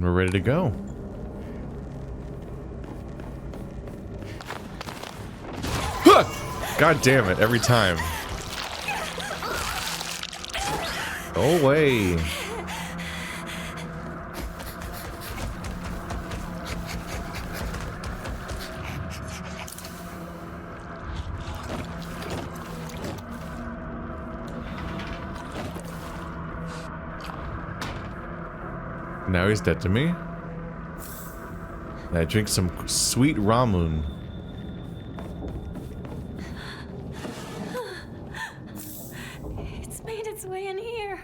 And we're ready to go. Huh! God damn it, every time. Go away. Now he's dead to me. I drink some sweet ramen. It's made its way in here.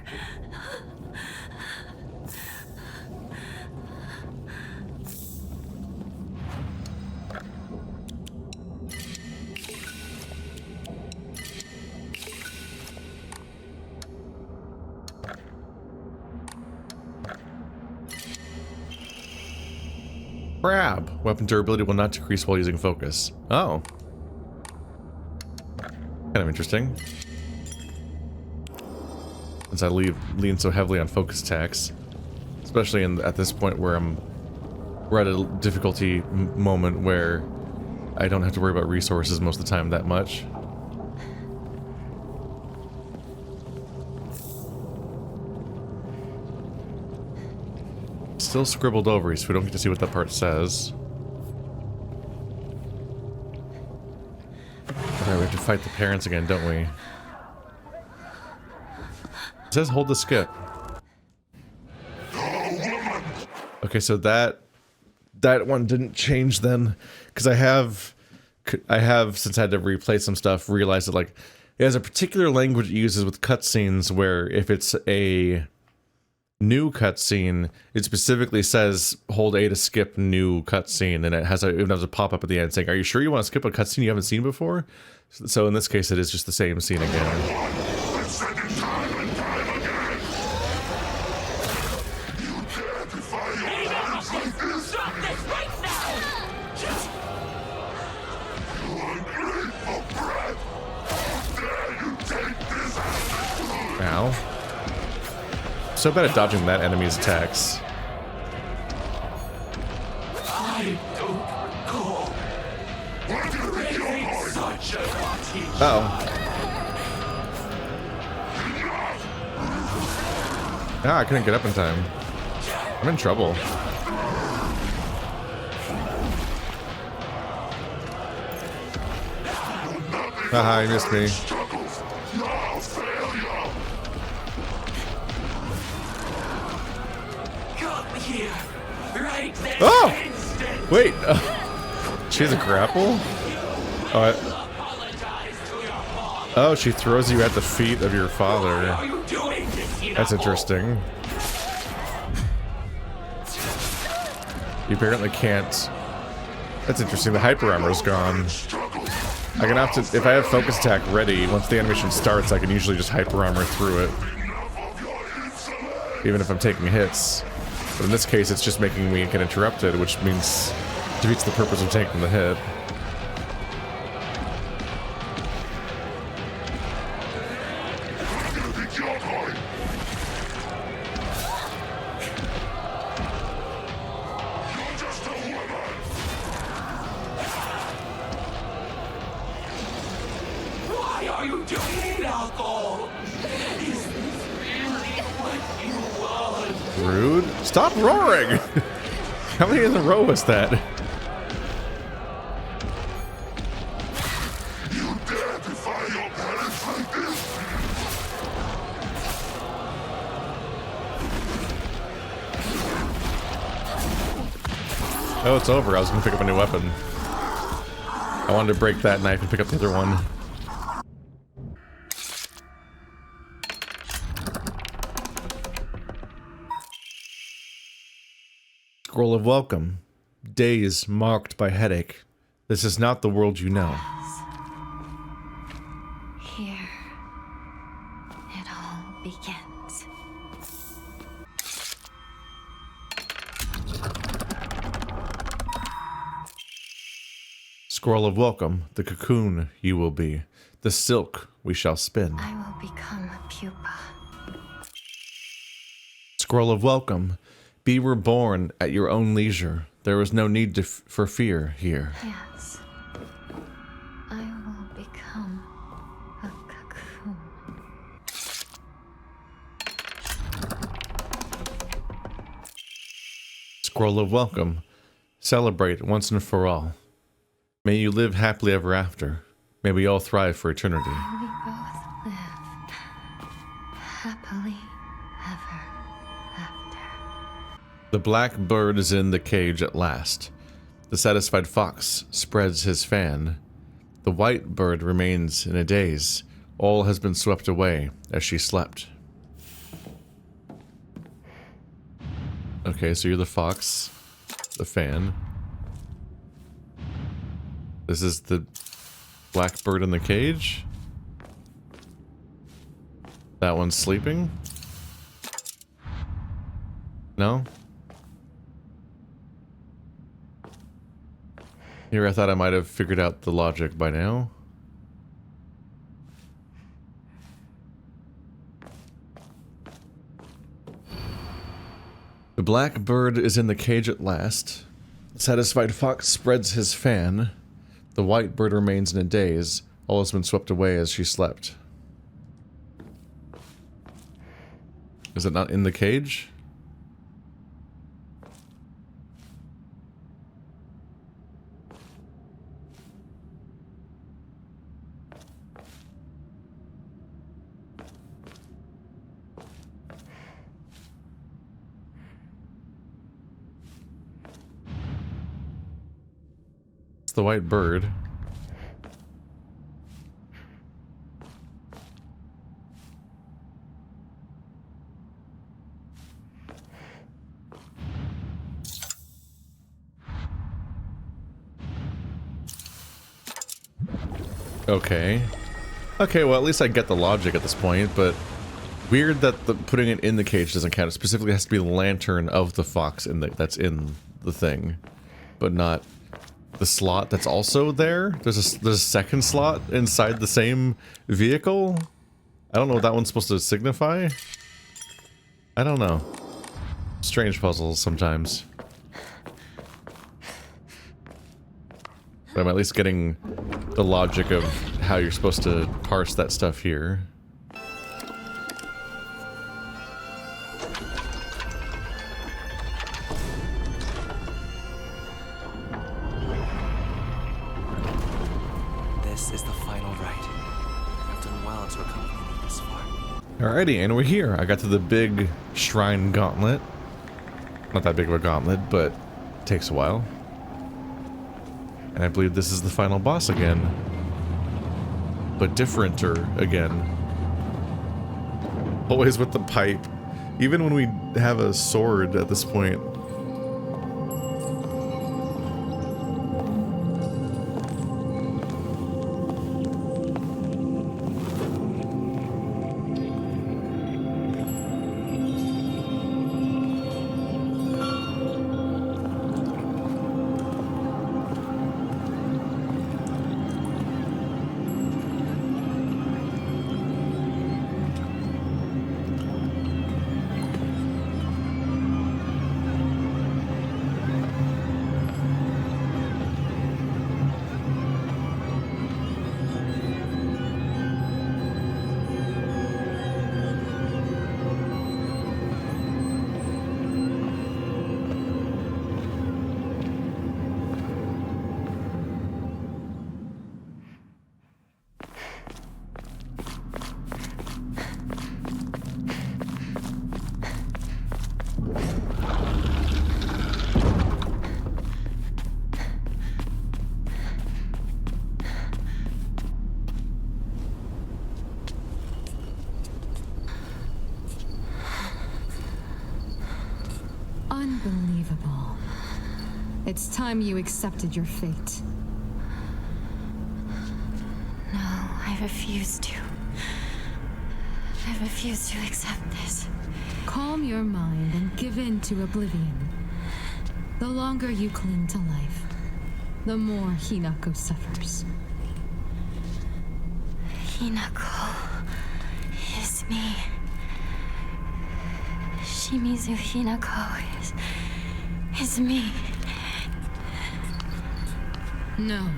Crab. Weapon durability will not decrease while using focus. Oh. Kind of interesting. Since I lean so heavily on focus attacks. Especially at this point where we're at a difficulty moment where I don't have to worry about resources most of the time that much. Still scribbled over, so we don't get to see what that part says. Alright, we have to fight the parents again, don't we? It says hold the skip. Okay, so that one didn't change then, because I have since I had to replay some stuff, realized that like it has a particular language it uses with cutscenes where if it's a new cutscene, it specifically says hold A to skip new cutscene, and it has a pop-up at the end saying, "Are you sure you want to skip a cutscene you haven't seen before?" So in this case, it is just the same scene again. Ow. So bad at dodging that enemy's attacks. Uh-oh. Ah, I couldn't get up in time. I'm in trouble. Haha, you missed me. Oh! Wait! She has a grapple? Oh, she throws you at the feet of your father. That's interesting. You apparently can't... That's interesting, the hyper armor's gone. I can have to... If I have focus attack ready, once the animation starts, I can usually just hyper armor through it. Even if I'm taking hits. But in this case, it's just making me get interrupted, which means defeats the purpose of taking the hit. Why are you doing it, Alcohol? Is this really what you want? Rude. Stop roaring! How many in a row was that? You dare defy your parents like this? Oh, it's over. I was gonna pick up a new weapon. I wanted to break that knife and pick up the other one. Scroll of welcome. Days marked by headache. This is not the world you know. Here, it all begins. Scroll of welcome. The cocoon you will be. The silk we shall spin. I will become a pupa. Scroll of welcome. Be reborn at your own leisure. There is no need for fear here. Yes. I will become a cocoon. Scroll of welcome. Celebrate once and for all. May you live happily ever after. May we all thrive for eternity. May we both live happily ever after. The black bird is in the cage at last. The satisfied fox spreads his fan. The white bird remains in a daze. All has been swept away as she slept. Okay, so you're the fox, the fan. This is the black bird in the cage. That one's sleeping? No? Here, I thought I might have figured out the logic by now. The black bird is in the cage at last. The satisfied fox spreads his fan. The white bird remains in a daze. All has been swept away as she slept. Is it not in the cage? The white bird. Okay. Okay, well at least I get the logic at this point, but weird that putting it in the cage doesn't count. It specifically has to be the lantern of the fox that's in the thing, but not the slot that's also there. There's a second slot inside the same vehicle. I don't know what that one's supposed to signify. I don't know. Strange puzzles sometimes. But I'm at least getting the logic of how you're supposed to parse that stuff here. Alrighty, and we're here. I got to the big shrine gauntlet. Not that big of a gauntlet, but it takes a while. And I believe this is the final boss again. But differenter again. Always with the pipe. Even when we have a sword at this point. Unbelievable. It's time you accepted your fate. No, I refuse to. I refuse to accept this. Calm your mind and give in to oblivion. The longer you cling to life, the more Hinako suffers. Hinako is me. Shimizu Hinako is me. No.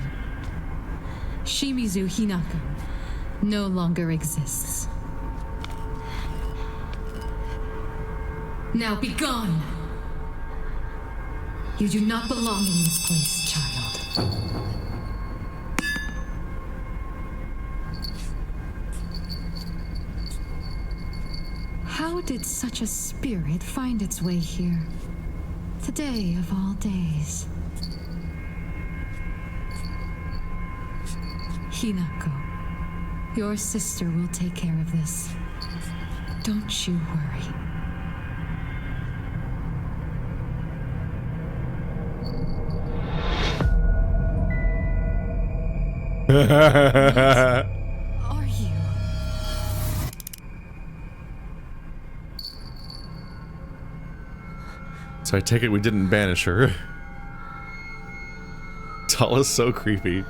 Shimizu Hinako no longer exists. Now be gone! You do not belong in this place, child. How did such a spirit find its way here? Today of all days. Hinako, your sister will take care of this. Don't you worry. Are you? So I take it we didn't banish her. Tall is so creepy.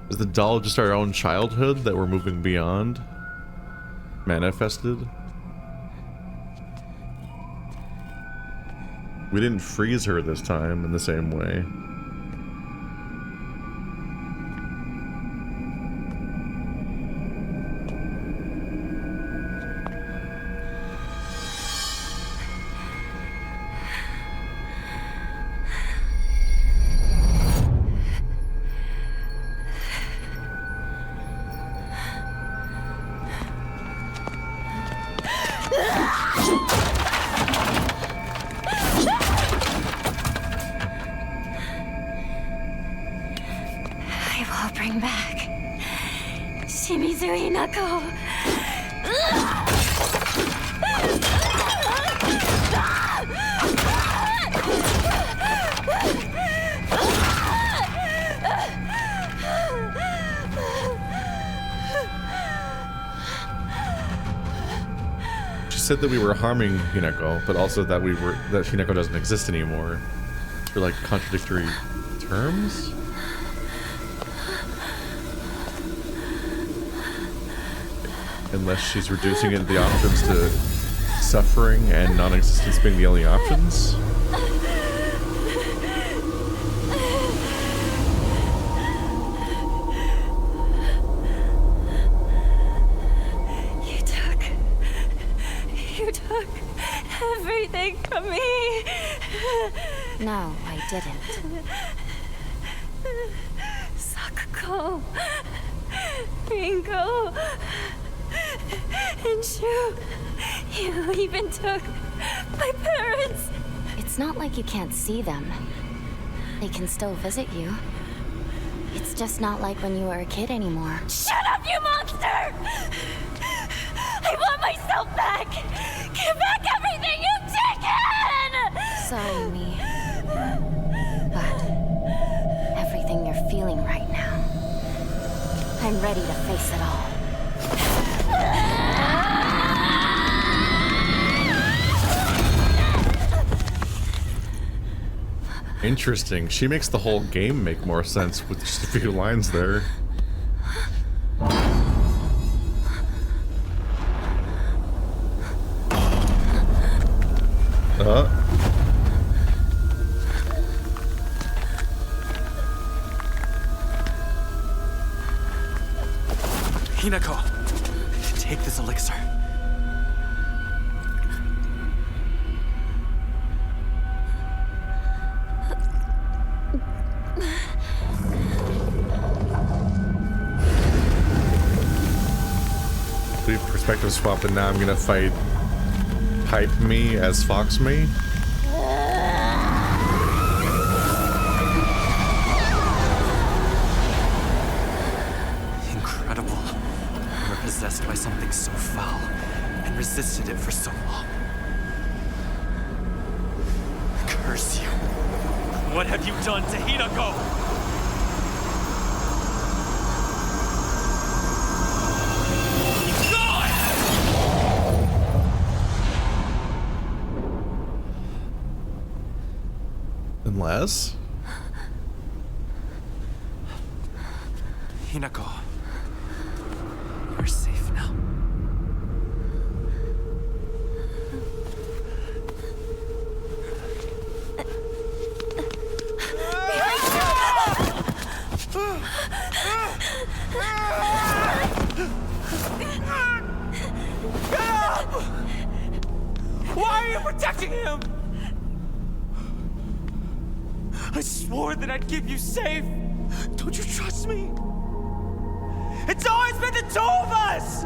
Is the doll just our own childhood that we're moving beyond? Manifested? We didn't freeze her this time in the same way. Bring back Shimizu Hinako. She said that we were harming Hinako, but also that that Hinako doesn't exist anymore. For like contradictory terms? Unless she's reducing it the options to suffering and non-existence being the only options. You took everything from me. No, I didn't. Sakuko, Ringo, and Shu. You even took my parents. It's not like you can't see them. They can still visit you. It's just not like when you were a kid anymore. Shut up, you monster! I want myself back! Give back everything you've taken! Sorry, me. But everything you're feeling right now, I'm ready to face it all. Interesting. She makes the whole game make more sense with just a few lines there. Hinako, take this elixir. We perspective swap, and now I'm gonna fight Pipe Me as Fox Me. Incredible. You were possessed by something so foul and resisted it for so long. Curse you. What have you done to Hinako? Unless Hinako, you're safe now. Why are you protecting him? I swore that I'd keep you safe. Don't you trust me? It's always been the two of us!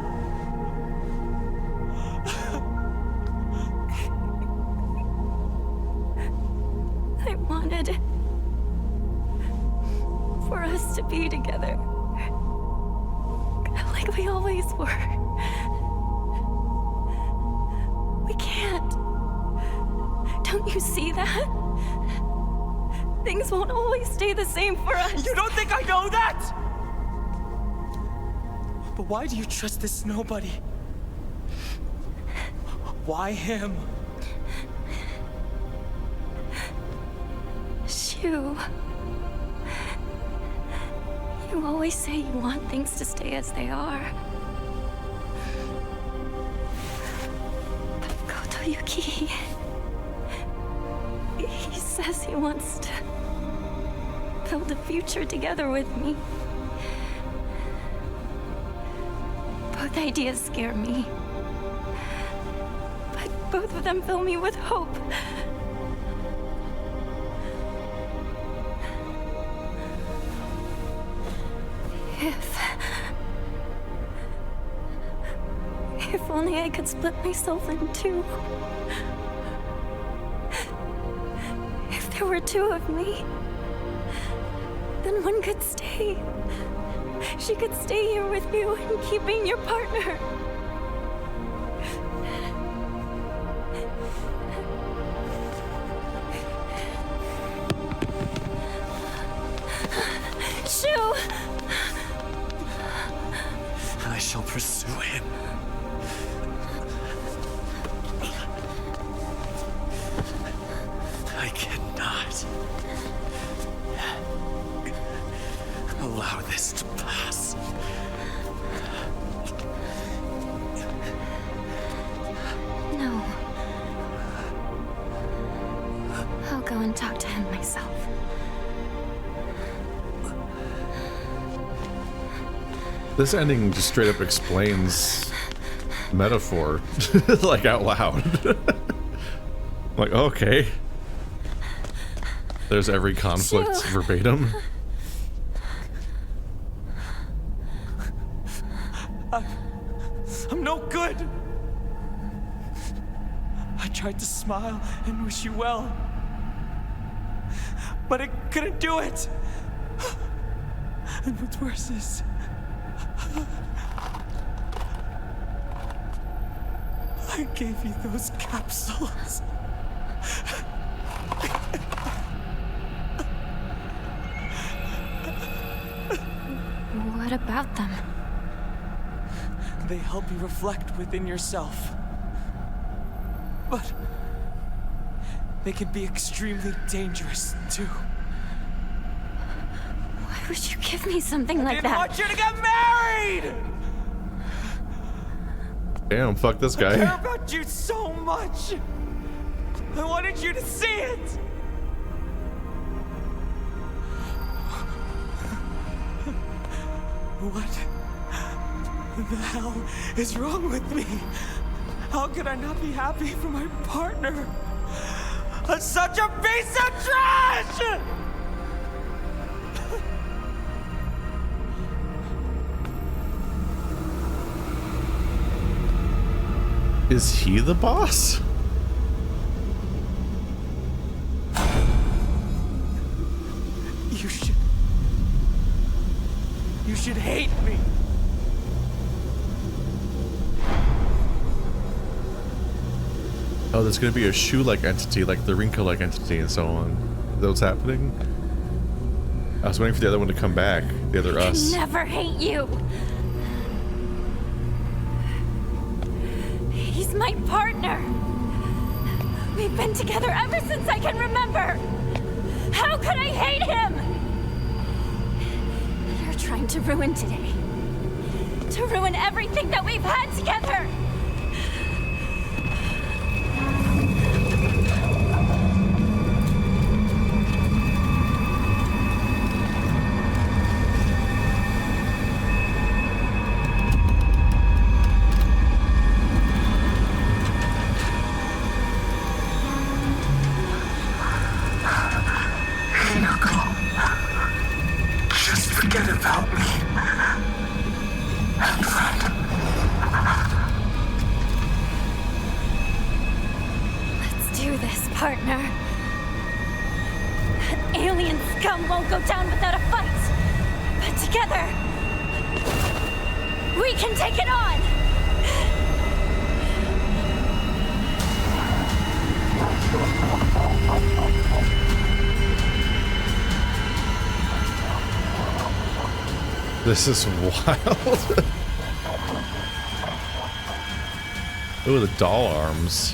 I wanted for us to be together. Like we always were. We can't. Don't you see that? Things won't always stay the same for us. You don't think I know that? But why do you trust this nobody? Why him? Shu. You always say you want things to stay as they are. But Kotoyuki... he says he wants to build a future together with me. Both ideas scare me. But both of them fill me with hope. If only I could split myself in two. If there were two of me, then one could stay. She could stay here with you and keep being your partner. Shu! I shall pursue him. I cannot allow this to pass. No. I'll go and talk to him myself. This ending just straight up explains metaphor, like out loud. Like, okay. There's every conflict verbatim. I'm no good. I tried to smile and wish you well, but I couldn't do it. And what's worse is, I gave you those capsules. What about them? They help you reflect within yourself. But they can be extremely dangerous, too. Why would you give me something like I that? want you to get married! Damn, fuck this I care guy. about you so much! I wanted you to see it! What the hell is wrong with me? How could I not be happy for my partner? I'm such a piece of trash! Is he the boss? You should hate me. Oh, there's gonna be a shoe-like entity, like the Rinko-like entity and so on. Is that what's happening? I was waiting for the other one to come back. The other us. I never hate you. He's my partner. We've been together ever since I can remember. How could I hate him? You're trying to ruin today. To ruin everything that we've had together! This is wild. Ooh, the doll arms.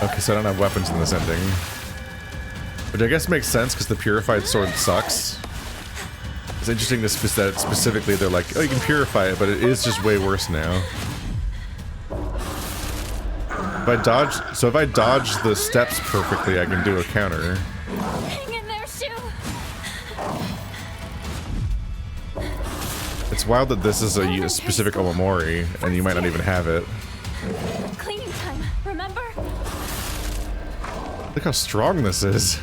Okay, so I don't have weapons in this ending. Which I guess makes sense because the purified sword sucks. It's interesting that specifically they're like, oh, you can purify it, but it is just way worse now. If I dodge the steps perfectly, I can do a counter. It's wild that this is a specific Omamori, and you might not even have it. Cleaning time, remember? Look how strong this is.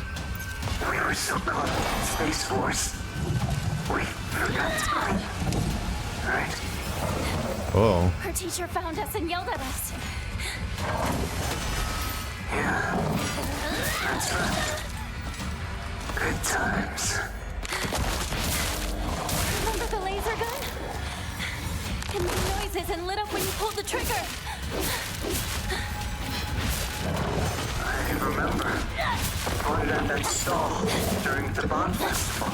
We were so caught up in Space Force. We forgot to clean. Right? Oh. Our teacher found us and yelled at us. Yeah. That's right. Good times. Remember the laser gun? It made noises and lit up when you pulled the trigger. I remember. Pointed at that stall during the Bond Festival.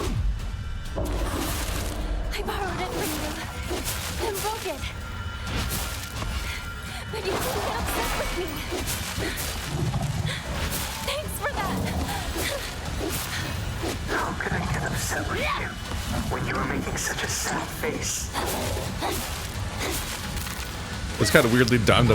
I borrowed it from you, then broke it. But you didn't get upset with me. Thanks for that. How could I get upset with you when you were making such a sad face? It's kind of weirdly done.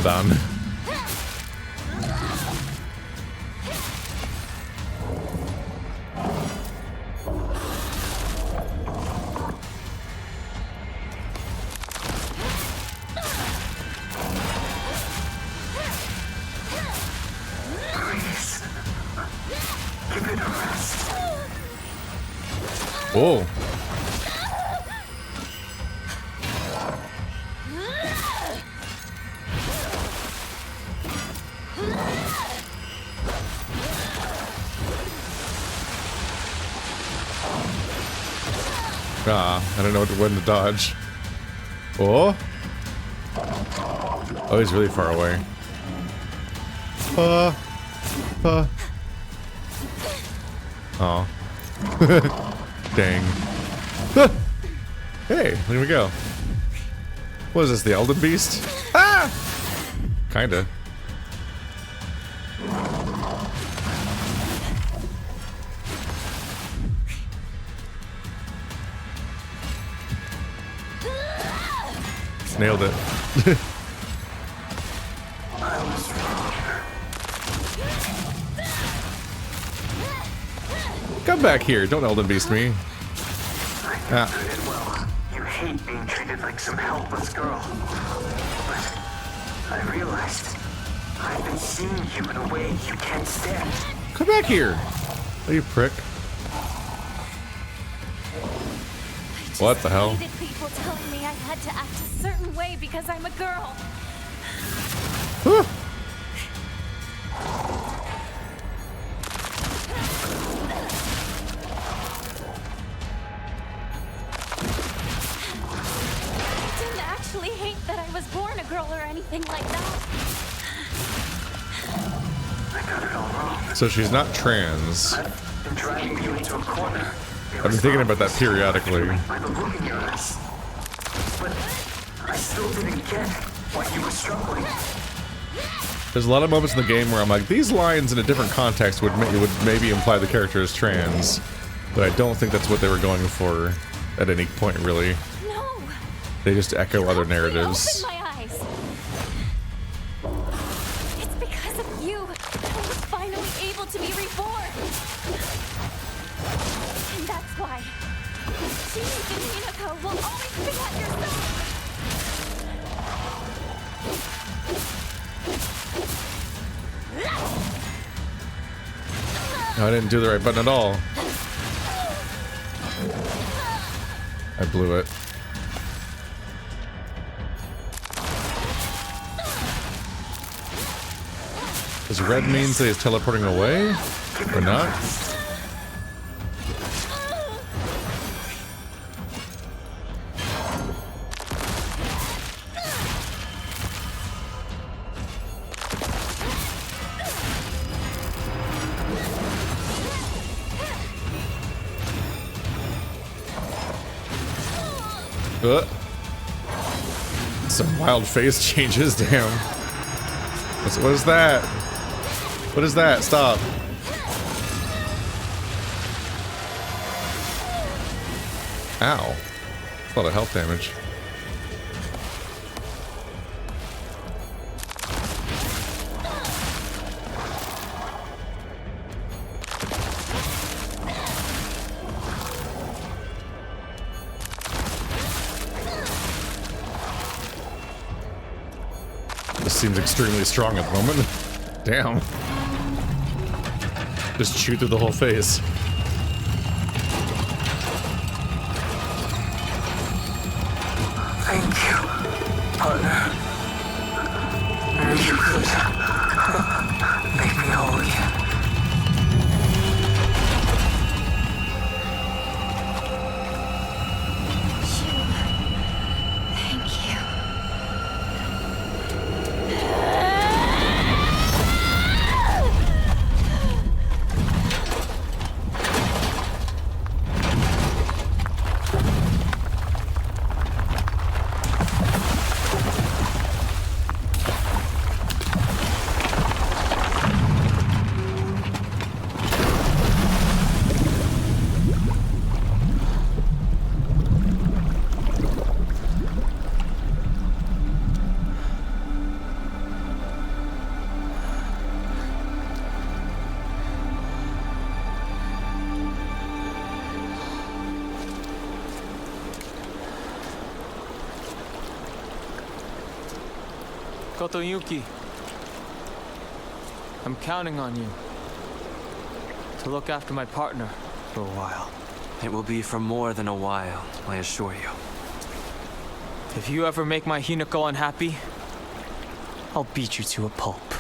Please. Give it a rest. Oh. I don't know when to dodge. Oh. Oh, he's really far away. Oh. Dang. Hey, here we go. What is this, the Elden Beast? Ah! Kinda. Nailed it. Come back here, don't Elden Beast me. Well, you hate being treated like some helpless girl. But I realized I've been seeing you in a way you can't stand. Come back here. Oh, you prick. What the hell? I hated people telling me I had to act a certain way because I'm a girl. I didn't actually hate that I was born a girl or anything like that. I got it all wrong. So she's not trans. I've been driving you into a corner. I've been thinking about that periodically. By the look in your eyes. But I still didn't get why you were struggling. There's a lot of moments in the game where I'm like, these lines in a different context would maybe imply the character is trans, but I don't think that's what they were going for at any point, really. No! They just echo other narratives. Open my eyes! It's because of you I was finally able to be reborn! And that's why Shimizu Hinako will always be at your side! No, I didn't do the right button at all. I blew it. Does red mean that he's teleporting away? Or not? Some wild face changes, damn. What is that? What is that? Stop. Ow. That's a lot of health damage. Seems extremely strong at the moment. Damn. Just chew through the whole face. Thank you, partner. You could make me whole again. Yuki, I'm counting on you to look after my partner for a while. It will be for more than a while, I assure you. If you ever make my Hinako unhappy, I'll beat you to a pulp.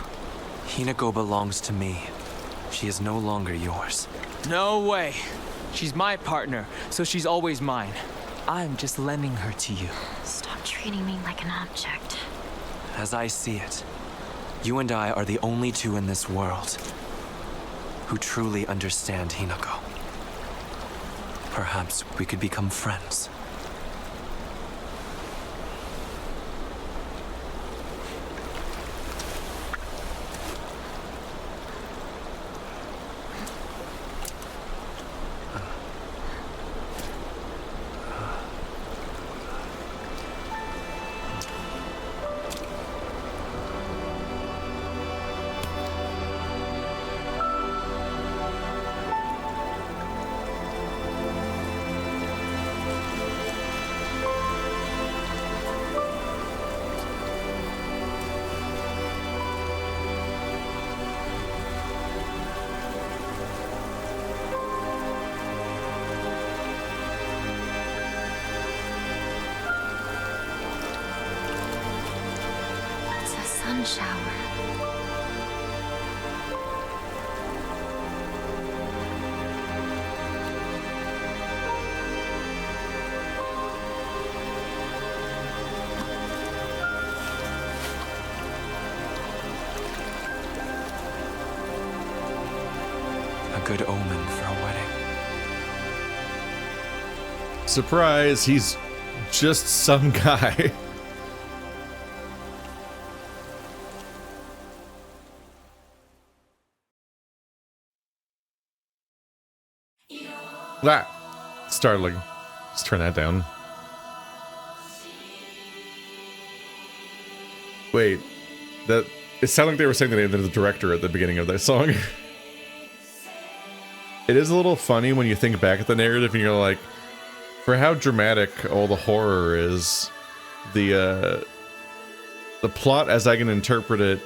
Hinako belongs to me. She is no longer yours. No way. She's my partner, so she's always mine. I'm just lending her to you. Stop treating me like an object. As I see it, you and I are the only two in this world who truly understand Hinako. Perhaps we could become friends. Shower. A good omen for a wedding. Surprise, he's just some guy. Ah, startling. Let's turn that down. Wait, that it sounded like they were saying the name of the director at the beginning of that song. It is a little funny when you think back at the narrative and you're like, for how dramatic all the horror is, the plot as I can interpret it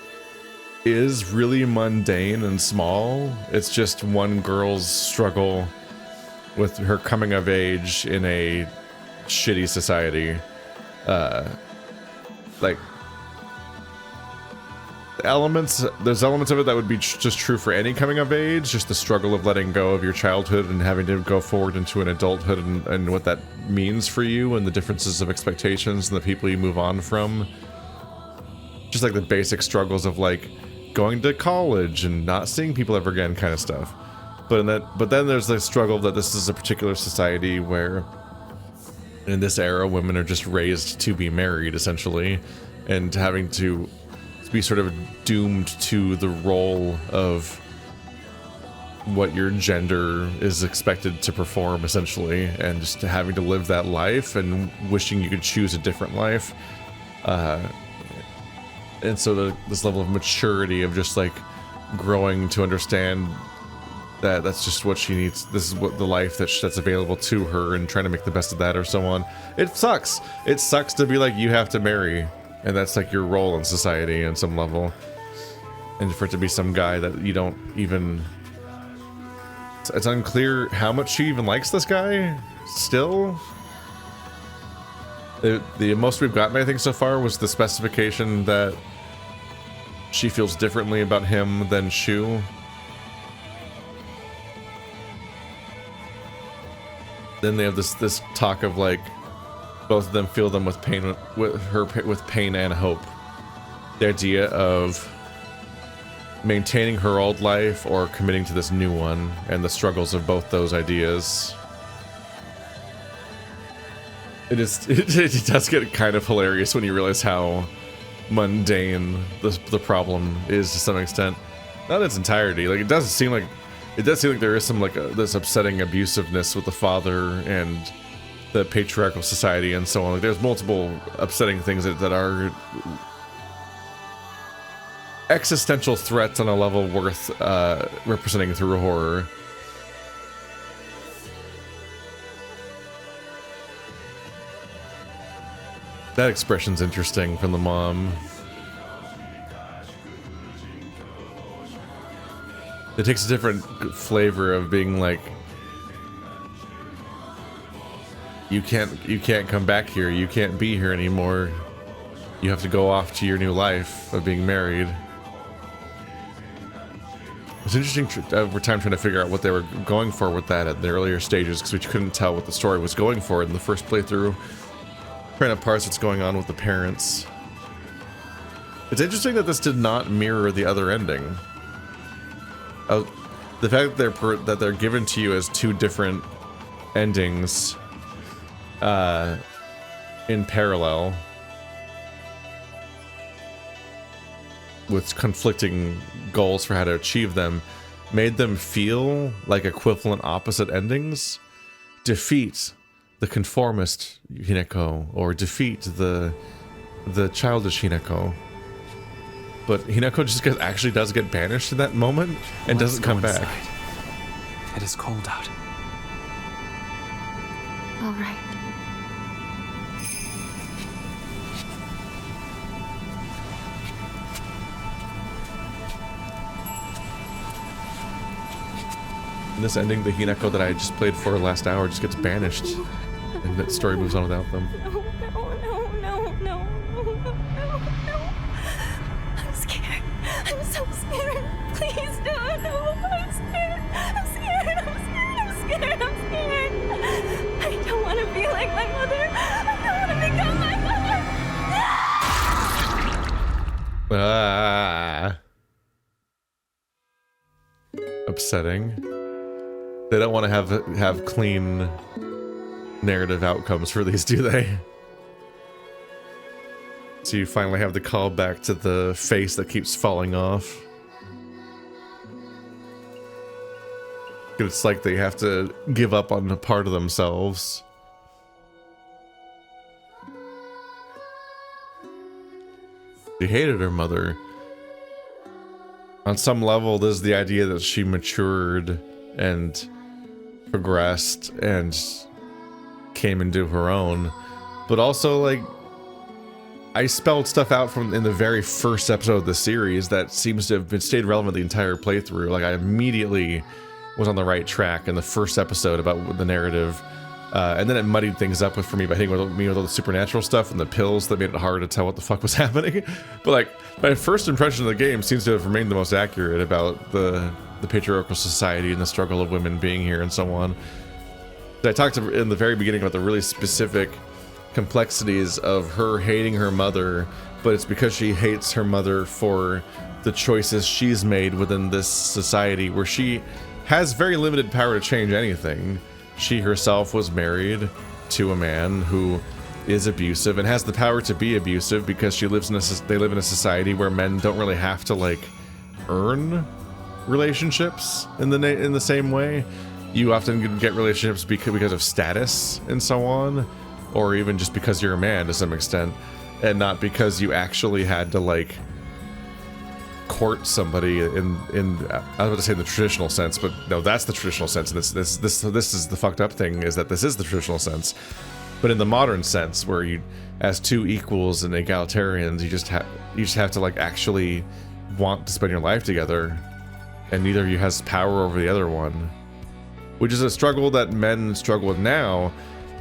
is really mundane and small. It's just one girl's struggle with her coming of age in a shitty society. Like, there's elements of it that would be just true for any coming of age, just the struggle of letting go of your childhood and having to go forward into an adulthood, and what that means for you, and the differences of expectations and the people you move on from. Just like the basic struggles of like going to college and not seeing people ever again kind of stuff. But then there's the struggle that this is a particular society where in this era women are just raised to be married essentially, and having to be sort of doomed to the role of what your gender is expected to perform essentially, and just having to live that life and wishing you could choose a different life. And so this level of maturity of just like growing to understand that that's just what she needs. This is what the life that's available to her, and trying to make the best of that, or so on. It sucks. It sucks to be like, you have to marry, and that's like your role in society on some level. And for it to be some guy that you don't even... It's unclear how much she even likes this guy, still. The most we've gotten, I think, so far was the specification that she feels differently about him than Shu. Then they have this talk of like, both of them feel them with pain, with pain and hope. The idea of maintaining her old life or committing to this new one, and the struggles of both those ideas. It does get kind of hilarious when you realize how mundane the problem is to some extent. Not in its entirety. Like, it does seem like there is some like this upsetting abusiveness with the father and the patriarchal society and so on. Like, there's multiple upsetting things that are existential threats on a level worth representing through horror. That expression's interesting from the mom. It takes a different flavor of being like, you can't come back here, you can't be here anymore. You have to go off to your new life of being married. It's interesting over time trying to figure out what they were going for with that at the earlier stages, because we couldn't tell what the story was going for in the first playthrough. Trying to parse what's going on with the parents. It's interesting that this did not mirror the other ending. The fact that they're given to you as two different endings in parallel with conflicting goals for how to achieve them made them feel like equivalent opposite endings. Defeat the conformist Hinako, or defeat the childish Hinako. But Hinako just actually does get banished in that moment and doesn't come back. Inside. It is cold out. All right. In this ending, the Hinako that I just played for last hour just gets banished, and that story moves on without them. No. I'm scared. I'm so scared. Please don't. No, I'm scared. I'm scared. I don't want to be like my mother. I don't want to become my mother. Upsetting. They don't want to have clean narrative outcomes for these, do they? So you finally have the call back to the face that keeps falling off. it's like they have to give up on a part of themselves. She hated her mother. On some level, there's the idea that she matured and progressed and came into her own. But also, like, I spelled stuff out from in the very first episode of the series that seems to have been stayed relevant the entire playthrough. Like, I immediately was on the right track in the first episode about the narrative. And then it muddied things up for me by hitting me with all the supernatural stuff and the pills that made it hard to tell what the fuck was happening. But like, my first impression of the game seems to have remained the most accurate about the patriarchal society and the struggle of women being here and so on. I talked in the very beginning about the really specific complexities of her hating her mother, but it's because she hates her mother for the choices she's made within this society where she has very limited power to change anything. She herself was married to a man who is abusive and has the power to be abusive because they live in a society where men don't really have to like earn relationships in the same way. You often get relationships because of status and so on, or even just because you're a man to some extent, and not because you actually had to like court somebody in I was about to say the traditional sense, but no, that's the traditional sense. And this is the fucked up thing, is that this is the traditional sense. But in the modern sense, where you, as two equals and egalitarians, you just have to like actually want to spend your life together, and neither of you has power over the other one, which is a struggle that men struggle with now.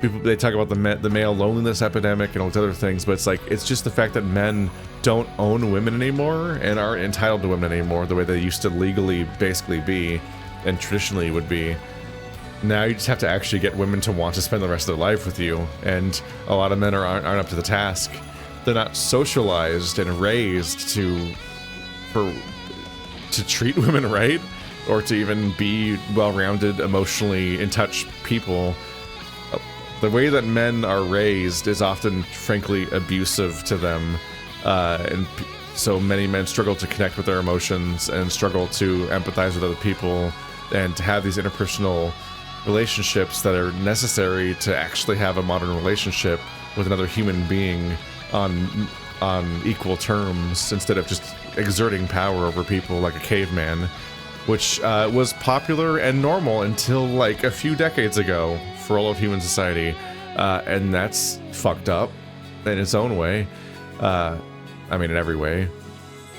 They talk about the male loneliness epidemic and all these other things, but it's just the fact that men don't own women anymore and aren't entitled to women anymore the way they used to legally basically be and traditionally would be. Now you just have to actually get women to want to spend the rest of their life with you, and a lot of men aren't up to the task. They're not socialized and raised to treat women right, or to even be well-rounded, emotionally in touch people. The way that men are raised is often, frankly, abusive to them, and so many men struggle to connect with their emotions and struggle to empathize with other people and to have these interpersonal relationships that are necessary to actually have a modern relationship with another human being on equal terms, instead of just exerting power over people like a caveman, which was popular and normal until like a few decades ago for all of human society, and that's fucked up in its own way. I mean, in every way.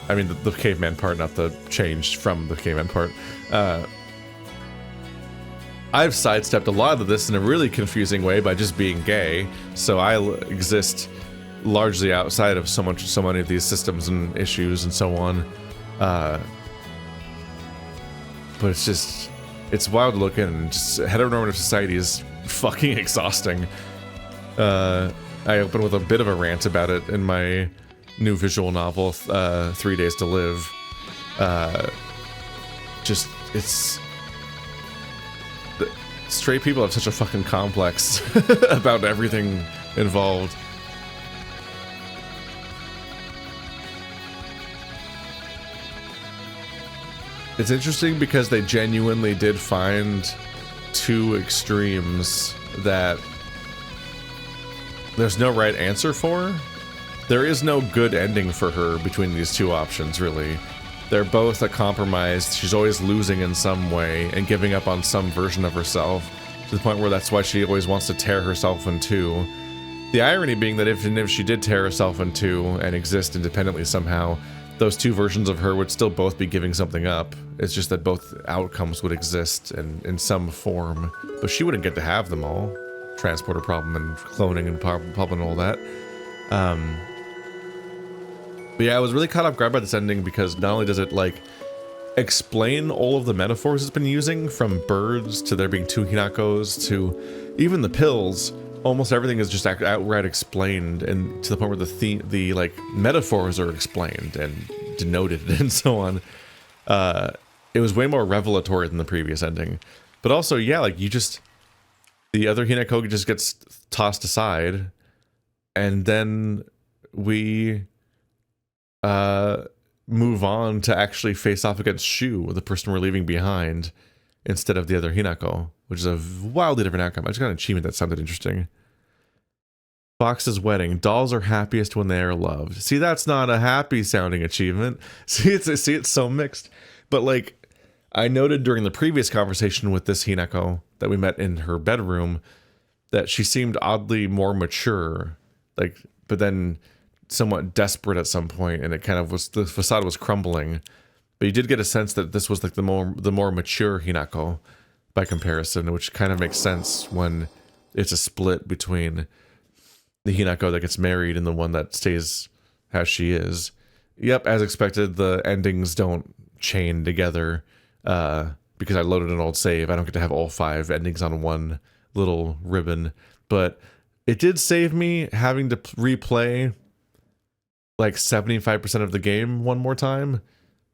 I mean, the caveman part, not the change from the caveman part. I've sidestepped a lot of this in a really confusing way by just being gay, so I exist largely outside of so many of these systems and issues and so on. But it's wild to look in, and just heteronormative society is fucking exhausting. I open with a bit of a rant about it in my new visual novel, 3 Days to Live. Straight people have such a fucking complex about everything involved. It's interesting because they genuinely did find two extremes that there's no right answer for. There is no good ending for her between these two options, really. They're both a compromise. She's always losing in some way and giving up on some version of herself, to the point where that's why she always wants to tear herself in two. The irony being that if she did tear herself in two and exist independently somehow, those two versions of her would still both be giving something up. It's just that both outcomes would exist in some form, but she wouldn't get to have them all. Transporter problem and cloning and problem and all that. But yeah, I was really caught off guard by this ending because not only does it like explain all of the metaphors it's been using, from birds to there being two Hinakos to even the pills, almost everything is just outright explained, and to the point where the like metaphors are explained and denoted and so on. It was way more revelatory than the previous ending. But also, yeah, like the other Hinako just gets tossed aside, and then we move on to actually face off against Shu, the person we're leaving behind, instead of the other Hinako, which is a wildly different outcome. I just got an achievement that sounded interesting. Fox's wedding. Dolls are happiest when they are loved. See, that's not a happy sounding achievement. See, it's so mixed. But like, I noted during the previous conversation with this Hinako that we met in her bedroom that she seemed oddly more mature, like, but then somewhat desperate at some point, and it kind of was, the facade was crumbling. But you did get a sense that this was like the more mature Hinako by comparison, which kind of makes sense when it's a split between the Hinako that gets married and the one that stays how she is. Yep, as expected, the endings don't chain together because I loaded an old save. I don't get to have all 5 endings on one little ribbon, but it did save me having to replay like 75% of the game one more time,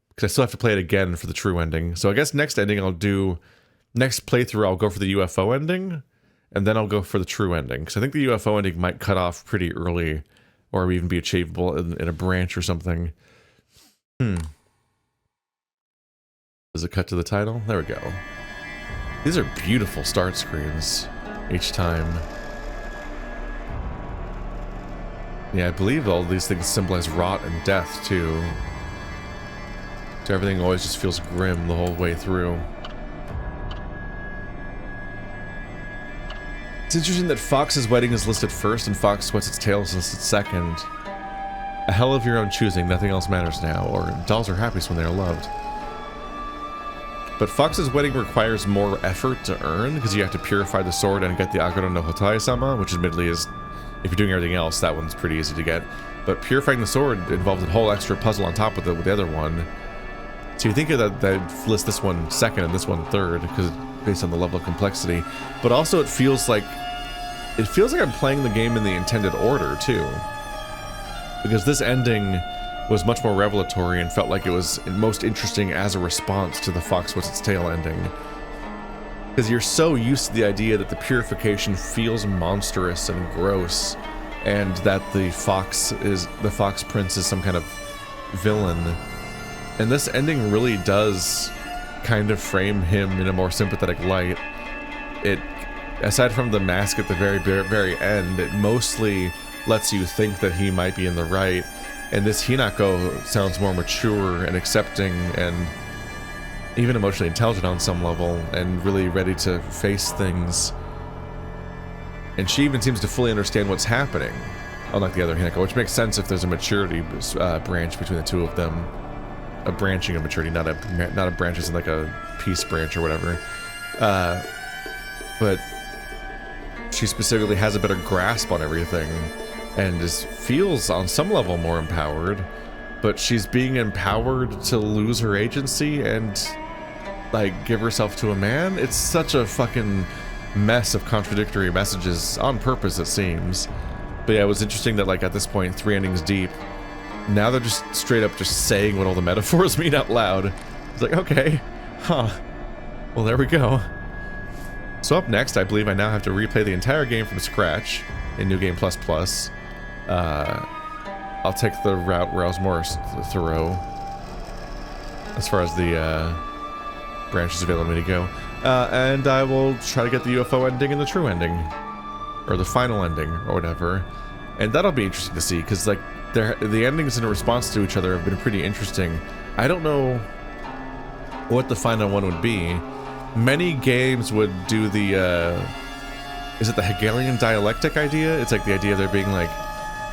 because I still have to play it again for the true ending. So I guess next playthrough I'll go for the UFO ending, and then I'll go for the true ending, because I think the UFO ending might cut off pretty early, or even be achievable in a branch or something. Does it cut to the title? There we go. These are beautiful start screens each time. Yeah, I believe all these things symbolize rot and death too. So everything always just feels grim the whole way through. It's interesting that Fox's wedding is listed first and Fox Sweats Its Tail is listed second. A hell of your own choosing, nothing else matters now, or dolls are happiest when they are loved. But Fox's wedding requires more effort to earn, because you have to purify the sword and get the Aguro no Hotai-sama, which admittedly is, if you're doing everything else, that one's pretty easy to get. But purifying the sword involves a whole extra puzzle on top of it with the other one. So you think of that list this one second and this one third, because based on the level of complexity. But also it feels like I'm playing the game in the intended order too, because this ending was much more revelatory and felt like it was most interesting as a response to the Fox Sweats Its Tail ending. Because you're so used to the idea that the purification feels monstrous and gross, and that the Fox Prince is some kind of villain. And this ending really does kind of frame him in a more sympathetic light. It, aside from the mask at the very end, it mostly lets you think that he might be in the right. And this Hinako sounds more mature and accepting and even emotionally intelligent on some level, and really ready to face things. And she even seems to fully understand what's happening, unlike the other Hinako, which makes sense if there's a maturity branch between the two of them. A branching of maturity, not a branch as in like a peace branch or whatever. But she specifically has a better grasp on everything, and feels on some level more empowered, but she's being empowered to lose her agency and like give herself to a man. It's such a fucking mess of contradictory messages on purpose, it seems. But yeah, it was interesting that like at this point, 3 endings deep, now they're just straight up just saying what all the metaphors mean out loud. It's like, okay, huh, well there we go. So up next, I believe I now have to replay the entire game from scratch in New Game Plus Plus. I'll take the route where I was more thorough as far as the branches available to me to go. And I will try to get the UFO ending and the true ending, or the final ending, or whatever. And that'll be interesting to see, because like the endings in response to each other have been pretty interesting. I don't know what the final one would be. Many games would do the is it the Hegelian dialectic idea? It's like the idea of there being like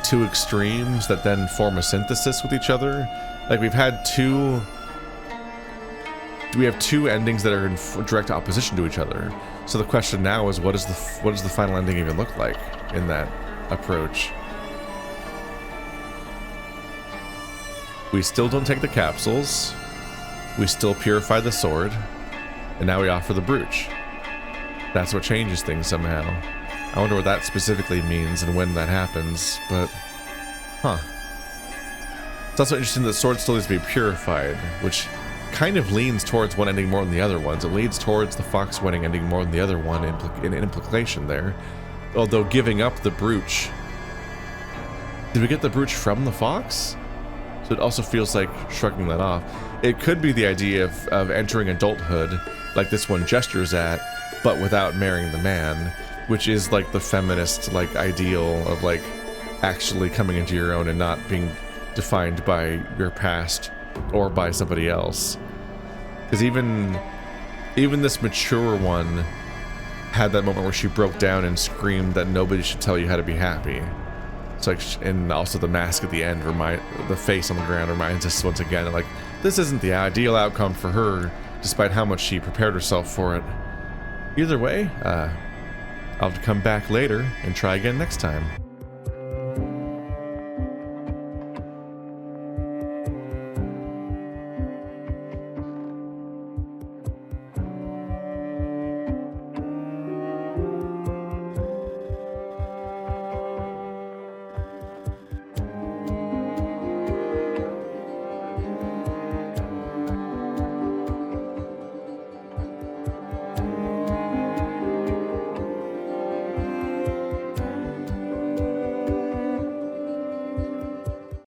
2 extremes that then form a synthesis with each other. Like we have 2 endings that are in direct opposition to each other. So the question now is, what does the final ending even look like in that approach? We still don't take the capsules. We still purify the sword. And now we offer the brooch. That's what changes things somehow. I wonder what that specifically means and when that happens, but... Huh. It's also interesting that the sword still needs to be purified, which kind of leans towards one ending more than the other ones. It leads towards the Fox wedding ending more than the other one in implication there. Although giving up the brooch... Did we get the brooch from the Fox? So it also feels like shrugging that off. It could be the idea of entering adulthood like this one gestures at, but without marrying the man, which is like the feminist like ideal of like actually coming into your own and not being defined by your past or by somebody else. Because even this mature one had that moment where she broke down and screamed that nobody should tell you how to be happy. It's like, and also the mask at the end the face on the ground reminds us once again, like, this isn't the ideal outcome for her, despite how much she prepared herself for it. Either way, I'll have to come back later and try again next time.